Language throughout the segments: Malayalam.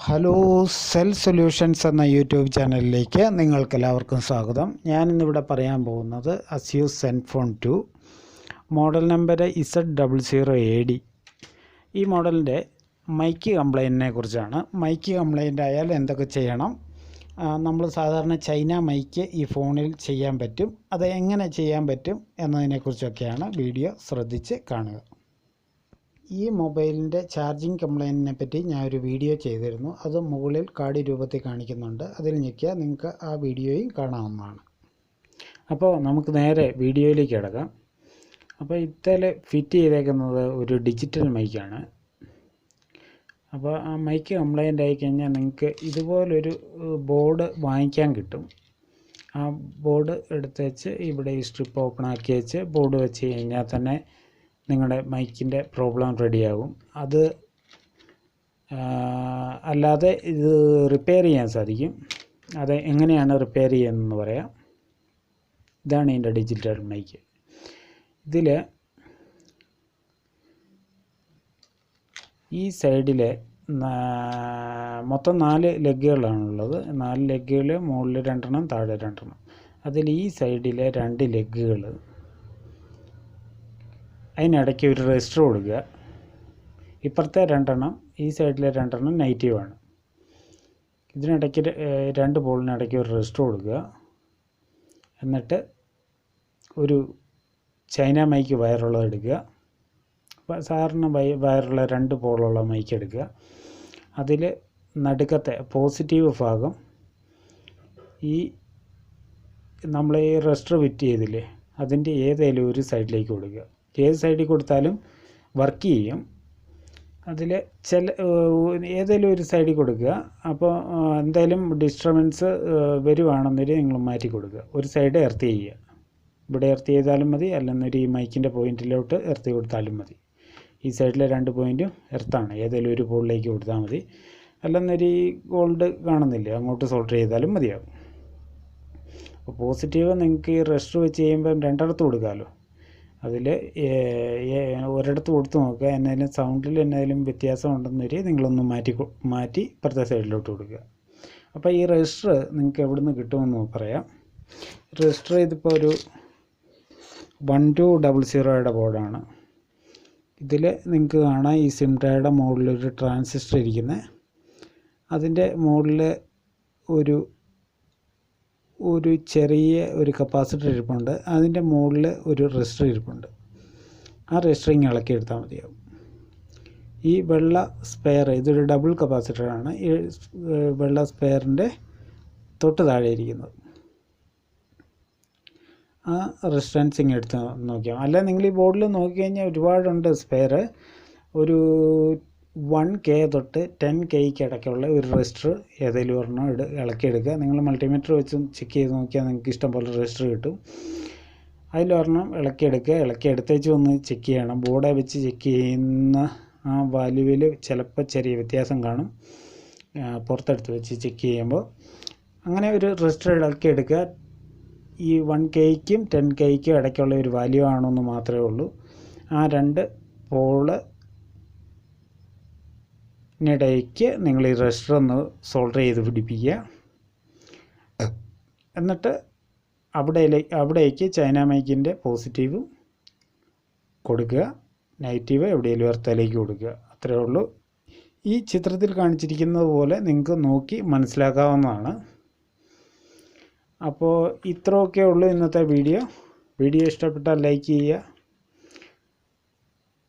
ഹലോ സെൽ സൊല്യൂഷൻസ് എന്ന യൂട്യൂബ് ചാനലിലേക്ക് നിങ്ങൾക്കെല്ലാവർക്കും സ്വാഗതം. ഞാനിന്നിവിടെ പറയാൻ പോകുന്നത് Asus Zenfone 2 model number Z00AD. ഈ മോഡലിൻ്റെ മൈക്ക് കംപ്ലൈൻറ്റിനെ കുറിച്ചാണ്. മൈക്ക് കംപ്ലൈൻ്റ് ആയാൽ എന്തൊക്കെ ചെയ്യണം, നമ്മൾ സാധാരണ ചൈന മൈക്ക് ഈ ഫോണിൽ ചെയ്യാൻ പറ്റും, അത് എങ്ങനെ ചെയ്യാൻ പറ്റും എന്നതിനെക്കുറിച്ചൊക്കെയാണ് വീഡിയോ ശ്രദ്ധിച്ച് കാണുക. ഈ മൊബൈലിൻ്റെ ചാർജിങ് കംപ്ലൈൻറ്റിനെ പറ്റി ഞാനൊരു വീഡിയോ ചെയ്തിരുന്നു. അത് മുകളിൽ കാർഡ് രൂപത്തിൽ കാണിക്കുന്നുണ്ട്. അതിൽ ഞെക്കിയാൽ നിങ്ങൾക്ക് ആ വീഡിയോയും കാണാവുന്നതാണ്. അപ്പോൾ നമുക്ക് നേരെ വീഡിയോയിലേക്ക് കിടക്കാം. അപ്പോൾ ഇതിൽ ഫിറ്റ് ചെയ്തേക്കുന്നത് ഒരു ഡിജിറ്റൽ മൈക്കാണ്. അപ്പോൾ ആ മൈക്ക് കംപ്ലൈൻ്റ് ആയിക്കഴിഞ്ഞാൽ നിങ്ങൾക്ക് ഇതുപോലൊരു ബോർഡ് വാങ്ങിക്കാൻ കിട്ടും. ആ ബോർഡ് എടുത്ത് വെച്ച് ഇവിടെ ഈ സ്ട്രിപ്പ് ഓപ്പൺ ആക്കി വെച്ച് ബോർഡ് വെച്ച് കഴിഞ്ഞാൽ തന്നെ നിങ്ങളുടെ മൈക്കിൻ്റെ പ്രോബ്ലം റെഡിയാകും. അത് അല്ലാതെ ഇത് റിപ്പയർ ചെയ്യാൻ സാധിക്കും. അത് എങ്ങനെയാണ് റിപ്പയർ ചെയ്യുന്നതെന്ന് പറയാം. ഇതാണ് ഇതിൻ്റെ ഡിജിറ്റൽ മൈക്ക്. ഇതിൽ ഈ സൈഡിൽ മൊത്തം 4 ലെഗുകളാണുള്ളത്. 4 ലെഗുകൾ, മുകളിൽ 2 താഴെ 2. അതിൽ ഈ സൈഡിലെ 2 ലെഗുകൾ, അതിനിടയ്ക്ക് ഒരു റെസിസ്റ്റർ കൊടുക്കുക. ഇപ്പുറത്തെ 2 ഈ സൈഡിലെ 2 നെഗറ്റീവാണ്. ഇതിനിടയ്ക്ക് 2 പോളിനിടയ്ക്ക് ഒരു റെസിസ്റ്റർ കൊടുക്കുക. എന്നിട്ട് ഒരു ചൈന മൈക്ക് വയറുള്ളത് എടുക്കുക. സാധാരണ വയറുള്ള 2 പോളുള്ള മൈക്ക് എടുക്കുക. അതിൽ നടുക്കത്തെ പോസിറ്റീവ് ഭാഗം ഈ നമ്മൾ ഈ റെസിസ്റ്റർ ഫിറ്റ് ചെയ്തില്ലേ അതിൻ്റെ ഏതെങ്കിലും ഒരു സൈഡിലേക്ക് കൊടുക്കുക. ഏത് സൈഡിൽ കൊടുത്താലും വർക്ക് ചെയ്യും. അതിൽ ഏതെങ്കിലും ഒരു സൈഡിൽ കൊടുക്കുക. അപ്പോൾ എന്തായാലും ഡിസ്റ്റർബൻസ് വരുവാണെന്നൊരു നിങ്ങൾ മാറ്റി കൊടുക്കുക. ഒരു സൈഡ് എർത്ത് ചെയ്യുക. ഇവിടെ എർത്ത് ചെയ്താലും മതി, അല്ലെന്നൊരു ഈ മൈക്കിൻ്റെ പോയിൻറ്റിലോട്ട് എർത്ത് കൊടുത്താലും മതി. ഈ സൈഡിലെ 2 പോയിൻറ്റും എർത്താണ്. ഏതെങ്കിലും ഒരു പോളിലേക്ക് കൊടുത്താൽ മതി. അല്ലെന്നൊരു ഈ ഗോൾഡ് കാണുന്നില്ല, അങ്ങോട്ട് സോൾഡർ ചെയ്താലും മതിയാകും. അപ്പോൾ പോസിറ്റീവ് നിങ്ങൾക്ക് ഈ റെസിസ്റ്റർ വെച്ച് ചെയ്യുമ്പം 2 കൊടുക്കാമല്ലോ. അതിൽ ഒരിടത്ത് കൊടുത്ത് നോക്കുക. എന്നാലും സൗണ്ടിൽ എന്നാലും വ്യത്യാസം ഉണ്ടെന്നൊരു നിങ്ങളൊന്ന് മാറ്റി ഇപ്പുറത്തെ സൈഡിലോട്ട് കൊടുക്കുക. അപ്പോൾ ഈ രജിസ്റ്റർ നിങ്ങൾക്ക് എവിടെ നിന്ന് കിട്ടുമെന്ന് പറയാം. രജിസ്റ്റർ ഇതിപ്പോൾ ഒരു 1200യുടെ ബോർഡാണ്. ഇതിൽ നിങ്ങൾക്ക് കാണാം ഈ സിംഡയുടെ മുകളിലൊരു ട്രാൻസിസ്റ്റർ ഇരിക്കുന്നത്. അതിൻ്റെ മുകളിൽ ഒരു ചെറിയ ഒരു കപ്പാസിറ്റർ ഇരിപ്പുണ്ട്. അതിൻ്റെ മുകളിൽ ഒരു റെസിസ്റ്റർ ഇരിപ്പുണ്ട്. ആ റെസിസ്റ്ററിങ് ഇളക്കിയെടുത്താൽ മതിയാവും. ഈ വെള്ള സ്പെയർ ഇതൊരു ഡബിൾ കപ്പാസിറ്ററാണ്. ഈ വെള്ള സ്പെയറിൻ്റെ തൊട്ട് താഴെ ഇരിക്കുന്നത് ആ റെസിസ്റ്റൻസിങ് എടുത്ത് നോക്കിയാൽ. അല്ല നിങ്ങൾ ഈ ബോർഡിൽ നോക്കിക്കഴിഞ്ഞാൽ ഒരുപാടുണ്ട് സ്പെയർ. ഒരു 1K തൊട്ട് 10Kക്ക് ഇടയ്ക്കുള്ള ഒരു റെസിസ്റ്റർ ഏതെങ്കിലും ഒരെണ്ണം ഇളക്കിയെടുക്കുക. നിങ്ങൾ മൾട്ടിമീറ്റർ വെച്ച് ചെക്ക് ചെയ്ത് നോക്കിയാൽ നിങ്ങൾക്ക് ഇഷ്ടംപോലെ റെസിസ്റ്റർ കിട്ടും. അതിലൊരെണ്ണം ഇളക്കിയെടുക്കുക. ഇളക്കിയെടുത്തേച്ച് ഒന്ന് ചെക്ക് ചെയ്യണം. ബോർഡെ വെച്ച് ചെക്ക് ചെയ്യുന്ന ആ വാല്യൂവിൽ ചിലപ്പോൾ ചെറിയ വ്യത്യാസം കാണും. പുറത്തെടുത്ത് വെച്ച് ചെക്ക് ചെയ്യുമ്പോൾ അങ്ങനെ ഒരു റെസിസ്റ്റർ ഇളക്കിയെടുക്കുക. ഈ 1Kക്കും 10Kക്കും ഇടയ്ക്കുള്ള ഒരു വാല്യൂ ആണെന്ന് മാത്രമേ ഉള്ളൂ. ആ 2 പോള് ഇടയ്ക്ക് നിങ്ങൾ ഈ റെസിസ്റ്റർ ഒന്ന് സോൾഡർ ചെയ്ത് പിടിപ്പിക്കുക. എന്നിട്ട് അവിടേക്ക് ചൈന മൈക്കിൻ്റെ പോസിറ്റീവ് കൊടുക്കുക, നെഗറ്റീവ് എവിടെയെങ്കിലും എർത്തേലേക്ക് കൊടുക്കുക. അത്രയേ ഉള്ളൂ. ഈ ചിത്രത്തിൽ കാണിച്ചിരിക്കുന്നത് പോലെ നിങ്ങൾക്ക് നോക്കി മനസ്സിലാക്കാവുന്നതാണ്. അപ്പോൾ ഇത്രയൊക്കെ ഉള്ളൂ ഇന്നത്തെ വീഡിയോ. ഇഷ്ടപ്പെട്ടാൽ ലൈക്ക് ചെയ്യുക.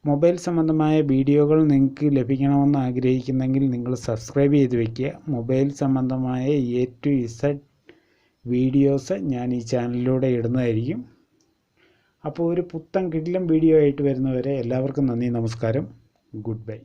മൊബൈൽ സംബന്ധമായ വീഡിയോകൾ നിങ്ങൾക്ക് ലഭിക്കണമെന്ന് ആഗ്രഹിക്കുന്നെങ്കിൽ നിങ്ങൾ സബ്സ്ക്രൈബ് ചെയ്ത് വയ്ക്കുക. മൊബൈൽ സംബന്ധമായ A to Z വീഡിയോസ് ഞാൻ ഈ ചാനലിലൂടെ ഇടുന്നതായിരിക്കും. അപ്പോൾ ഒരു പുത്തൻ കിടിലൻ വീഡിയോ ആയിട്ട് വരുന്നവരെ എല്ലാവർക്കും നന്ദി, നമസ്കാരം, ഗുഡ് ബൈ.